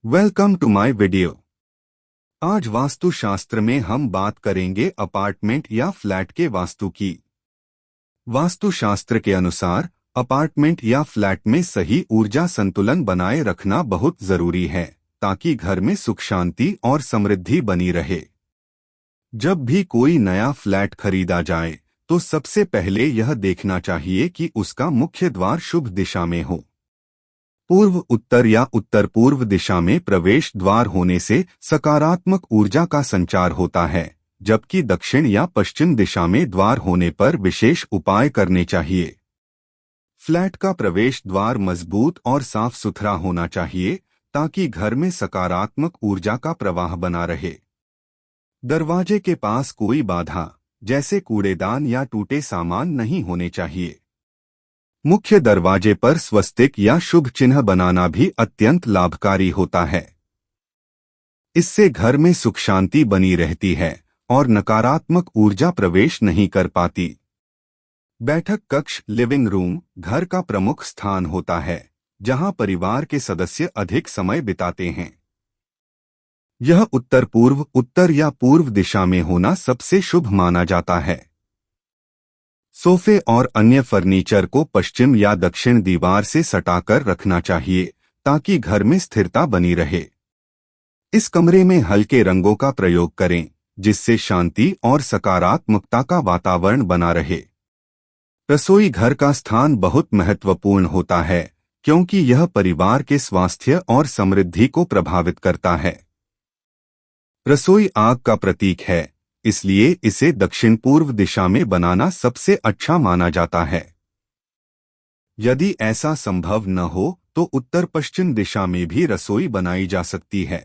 Welcome to my video. आज वास्तुशास्त्र में हम बात करेंगे अपार्टमेंट या फ्लैट के वास्तु की। वास्तुशास्त्र के अनुसार अपार्टमेंट या फ्लैट में सही ऊर्जा संतुलन बनाए रखना बहुत जरूरी है ताकि घर में सुख शांति और समृद्धि बनी रहे। जब भी कोई नया फ्लैट खरीदा जाए तो सबसे पहले यह देखना चाहिए कि उसका मुख्य द्वार शुभ दिशा में हो। पूर्व उत्तर या उत्तर पूर्व दिशा में प्रवेश द्वार होने से सकारात्मक ऊर्जा का संचार होता है, जबकि दक्षिण या पश्चिम दिशा में द्वार होने पर विशेष उपाय करने चाहिए। फ्लैट का प्रवेश द्वार मजबूत और साफ सुथरा होना चाहिए ताकि घर में सकारात्मक ऊर्जा का प्रवाह बना रहे। दरवाजे के पास कोई बाधा जैसे कूड़ेदान या टूटे सामान नहीं होने चाहिए। मुख्य दरवाजे पर स्वस्तिक या शुभ चिन्ह बनाना भी अत्यंत लाभकारी होता है। इससे घर में सुख शांति बनी रहती है और नकारात्मक ऊर्जा प्रवेश नहीं कर पाती। बैठक कक्ष लिविंग रूम घर का प्रमुख स्थान होता है, जहां परिवार के सदस्य अधिक समय बिताते हैं। यह उत्तर पूर्व उत्तर या पूर्व दिशा में होना सबसे शुभ माना जाता है। सोफे और अन्य फर्नीचर को पश्चिम या दक्षिण दीवार से सटाकर रखना चाहिए ताकि घर में स्थिरता बनी रहे। इस कमरे में हल्के रंगों का प्रयोग करें जिससे शांति और सकारात्मकता का वातावरण बना रहे। रसोई घर का स्थान बहुत महत्वपूर्ण होता है क्योंकि यह परिवार के स्वास्थ्य और समृद्धि को प्रभावित करता है। रसोई आग का प्रतीक है, इसलिए इसे दक्षिण पूर्व दिशा में बनाना सबसे अच्छा माना जाता है। यदि ऐसा संभव न हो तो उत्तर पश्चिम दिशा में भी रसोई बनाई जा सकती है।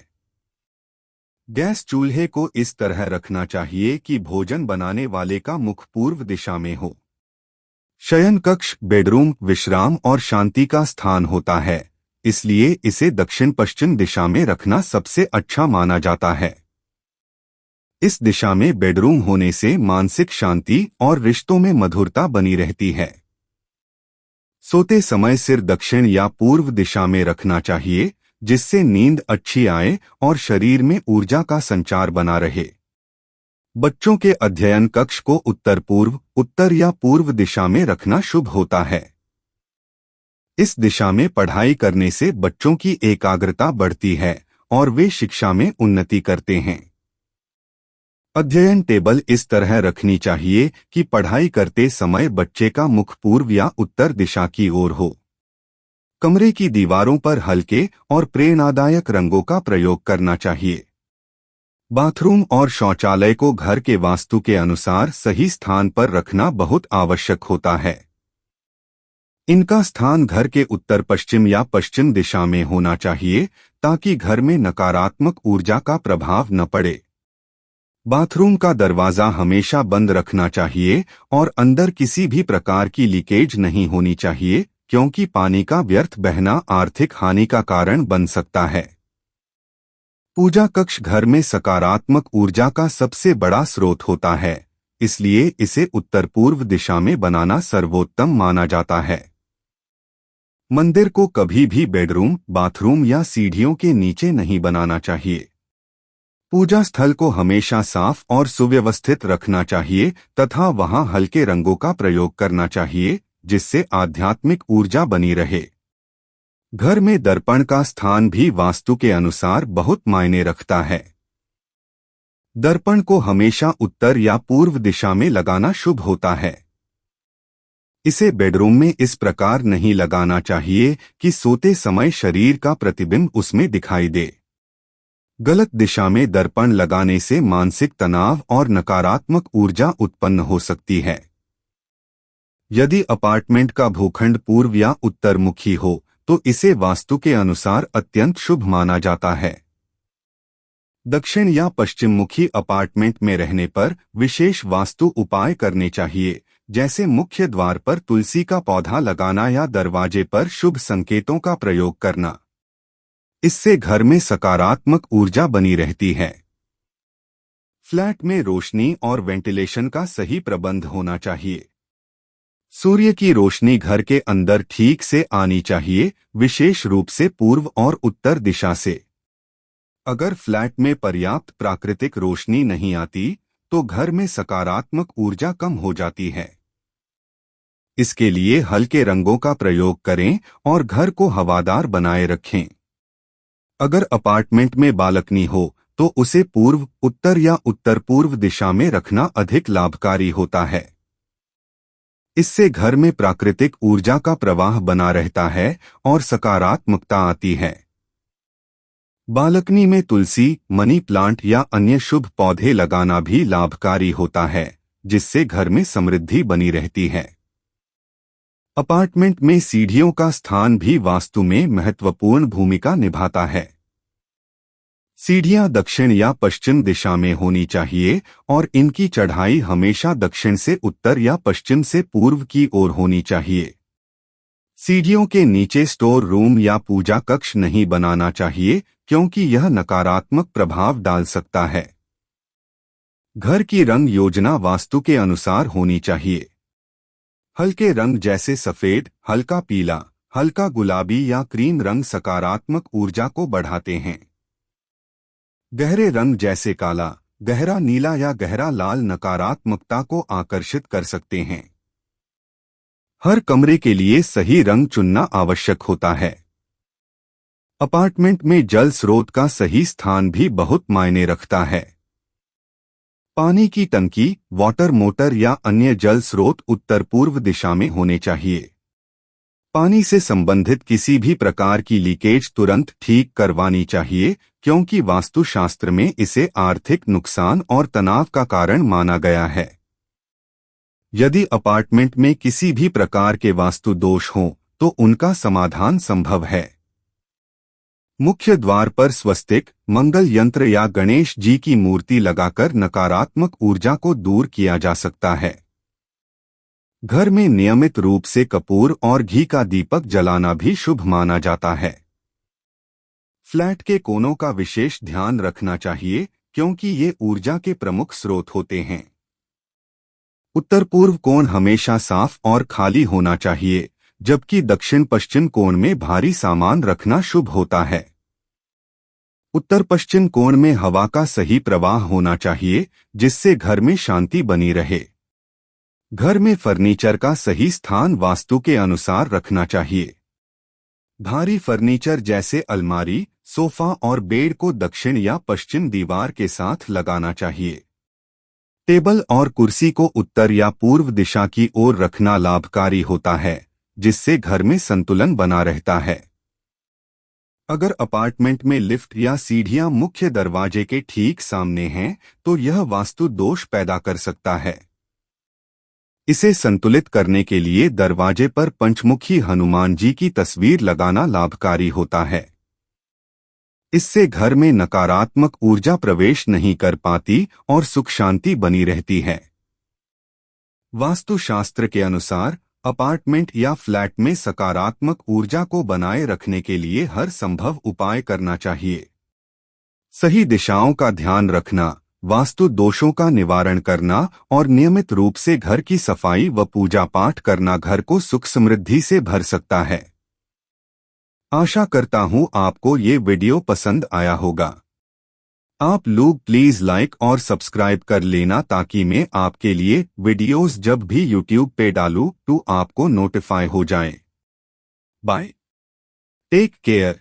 गैस चूल्हे को इस तरह रखना चाहिए कि भोजन बनाने वाले का मुख पूर्व दिशा में हो। शयन कक्ष बेडरूम विश्राम और शांति का स्थान होता है, इसलिए इसे दक्षिण पश्चिम दिशा में रखना सबसे अच्छा माना जाता है। इस दिशा में बेडरूम होने से मानसिक शांति और रिश्तों में मधुरता बनी रहती है। सोते समय सिर दक्षिण या पूर्व दिशा में रखना चाहिए जिससे नींद अच्छी आए और शरीर में ऊर्जा का संचार बना रहे। बच्चों के अध्ययन कक्ष को उत्तर पूर्व उत्तर या पूर्व दिशा में रखना शुभ होता है। इस दिशा में पढ़ाई करने से बच्चों की एकाग्रता बढ़ती है और वे शिक्षा में उन्नति करते हैं। अध्ययन टेबल इस तरह रखनी चाहिए कि पढ़ाई करते समय बच्चे का मुख पूर्व या उत्तर दिशा की ओर हो। कमरे की दीवारों पर हल्के और प्रेरणादायक रंगों का प्रयोग करना चाहिए। बाथरूम और शौचालय को घर के वास्तु के अनुसार सही स्थान पर रखना बहुत आवश्यक होता है। इनका स्थान घर के उत्तर पश्चिम या पश्चिम दिशा में होना चाहिए ताकि घर में नकारात्मक ऊर्जा का प्रभाव न पड़े। बाथरूम का दरवाजा हमेशा बंद रखना चाहिए और अंदर किसी भी प्रकार की लीकेज नहीं होनी चाहिए क्योंकि पानी का व्यर्थ बहना आर्थिक हानि का कारण बन सकता है। पूजा कक्ष घर में सकारात्मक ऊर्जा का सबसे बड़ा स्रोत होता है, इसलिए इसे उत्तर पूर्व दिशा में बनाना सर्वोत्तम माना जाता है। मंदिर को कभी भी बेडरूम बाथरूम या सीढ़ियों के नीचे नहीं बनाना चाहिए। पूजा स्थल को हमेशा साफ और सुव्यवस्थित रखना चाहिए तथा वहां हल्के रंगों का प्रयोग करना चाहिए जिससे आध्यात्मिक ऊर्जा बनी रहे। घर में दर्पण का स्थान भी वास्तु के अनुसार बहुत मायने रखता है। दर्पण को हमेशा उत्तर या पूर्व दिशा में लगाना शुभ होता है। इसे बेडरूम में इस प्रकार नहीं लगाना चाहिए कि सोते समय शरीर का प्रतिबिंब उसमें दिखाई दे। गलत दिशा में दर्पण लगाने से मानसिक तनाव और नकारात्मक ऊर्जा उत्पन्न हो सकती है। यदि अपार्टमेंट का भूखंड पूर्व या उत्तरमुखी हो तो इसे वास्तु के अनुसार अत्यंत शुभ माना जाता है। दक्षिण या पश्चिम मुखी अपार्टमेंट में रहने पर विशेष वास्तु उपाय करने चाहिए, जैसे मुख्य द्वार पर तुलसी का पौधा लगाना या दरवाजे पर शुभ संकेतों का प्रयोग करना। इससे घर में सकारात्मक ऊर्जा बनी रहती है। फ्लैट में रोशनी और वेंटिलेशन का सही प्रबंध होना चाहिए। सूर्य की रोशनी घर के अंदर ठीक से आनी चाहिए, विशेष रूप से पूर्व और उत्तर दिशा से। अगर फ्लैट में पर्याप्त प्राकृतिक रोशनी नहीं आती तो घर में सकारात्मक ऊर्जा कम हो जाती है। इसके लिए हल्के रंगों का प्रयोग करें और घर को हवादार बनाए रखें। अगर अपार्टमेंट में बालकनी हो तो उसे पूर्व, उत्तर या उत्तर पूर्व दिशा में रखना अधिक लाभकारी होता है। इससे घर में प्राकृतिक ऊर्जा का प्रवाह बना रहता है और सकारात्मकता आती है। बालकनी में तुलसी, मनी प्लांट या अन्य शुभ पौधे लगाना भी लाभकारी होता है, जिससे घर में समृद्धि बनी रहती है। अपार्टमेंट में सीढ़ियों का स्थान भी वास्तु में महत्वपूर्ण भूमिका निभाता है। सीढ़ियां दक्षिण या पश्चिम दिशा में होनी चाहिए और इनकी चढ़ाई हमेशा दक्षिण से उत्तर या पश्चिम से पूर्व की ओर होनी चाहिए। सीढ़ियों के नीचे स्टोर रूम या पूजा कक्ष नहीं बनाना चाहिए, क्योंकि यह नकारात्मक प्रभाव डाल सकता है। घर की रंग योजना वास्तु के अनुसार होनी चाहिए। हल्के रंग जैसे सफेद, हल्का पीला, हल्का गुलाबी या क्रीम रंग सकारात्मक ऊर्जा को बढ़ाते हैं। गहरे रंग जैसे काला, गहरा नीला या गहरा लाल नकारात्मकता को आकर्षित कर सकते हैं। हर कमरे के लिए सही रंग चुनना आवश्यक होता है। अपार्टमेंट में जल स्रोत का सही स्थान भी बहुत मायने रखता है। पानी की टंकी, वाटर मोटर या अन्य जल स्रोत उत्तर पूर्व दिशा में होने चाहिए। पानी से संबंधित किसी भी प्रकार की लीकेज तुरंत ठीक करवानी चाहिए, क्योंकि वास्तुशास्त्र में इसे आर्थिक नुकसान और तनाव का कारण माना गया है। यदि अपार्टमेंट में किसी भी प्रकार के वास्तु दोष हों, तो उनका समाधान संभव है। मुख्य द्वार पर स्वस्तिक, मंगल यंत्र या गणेश जी की मूर्ति लगाकर नकारात्मक ऊर्जा को दूर किया जा सकता है। घर में नियमित रूप से कपूर और घी का दीपक जलाना भी शुभ माना जाता है। फ्लैट के कोनों का विशेष ध्यान रखना चाहिए, क्योंकि ये ऊर्जा के प्रमुख स्रोत होते हैं। उत्तर पूर्व कोण हमेशा साफ और खाली होना चाहिए, जबकि दक्षिण पश्चिम कोण में भारी सामान रखना शुभ होता है। उत्तर पश्चिम कोण में हवा का सही प्रवाह होना चाहिए, जिससे घर में शांति बनी रहे। घर में फर्नीचर का सही स्थान वास्तु के अनुसार रखना चाहिए। भारी फर्नीचर जैसे अलमारी, सोफा और बेड को दक्षिण या पश्चिम दीवार के साथ लगाना चाहिए। टेबल और कुर्सी को उत्तर या पूर्व दिशा की ओर रखना लाभकारी होता है, जिससे घर में संतुलन बना रहता है। अगर अपार्टमेंट में लिफ्ट या सीढ़ियां मुख्य दरवाजे के ठीक सामने हैं, तो यह वास्तु दोष पैदा कर सकता है। इसे संतुलित करने के लिए दरवाजे पर पंचमुखी हनुमान जी की तस्वीर लगाना लाभकारी होता है। इससे घर में नकारात्मक ऊर्जा प्रवेश नहीं कर पाती और सुख शांति बनी रहती है। वास्तुशास्त्र के अनुसार अपार्टमेंट या फ्लैट में सकारात्मक ऊर्जा को बनाए रखने के लिए हर संभव उपाय करना चाहिए। सही दिशाओं का ध्यान रखना, वास्तु दोषों का निवारण करना और नियमित रूप से घर की सफाई व पूजा पाठ करना घर को सुख समृद्धि से भर सकता है। आशा करता हूं आपको ये वीडियो पसंद आया होगा। आप लोग प्लीज लाइक और सब्सक्राइब कर लेना, ताकि मैं आपके लिए वीडियोस जब भी यूट्यूब पे डालूं तो आपको नोटिफाई हो जाए। Bye, take care.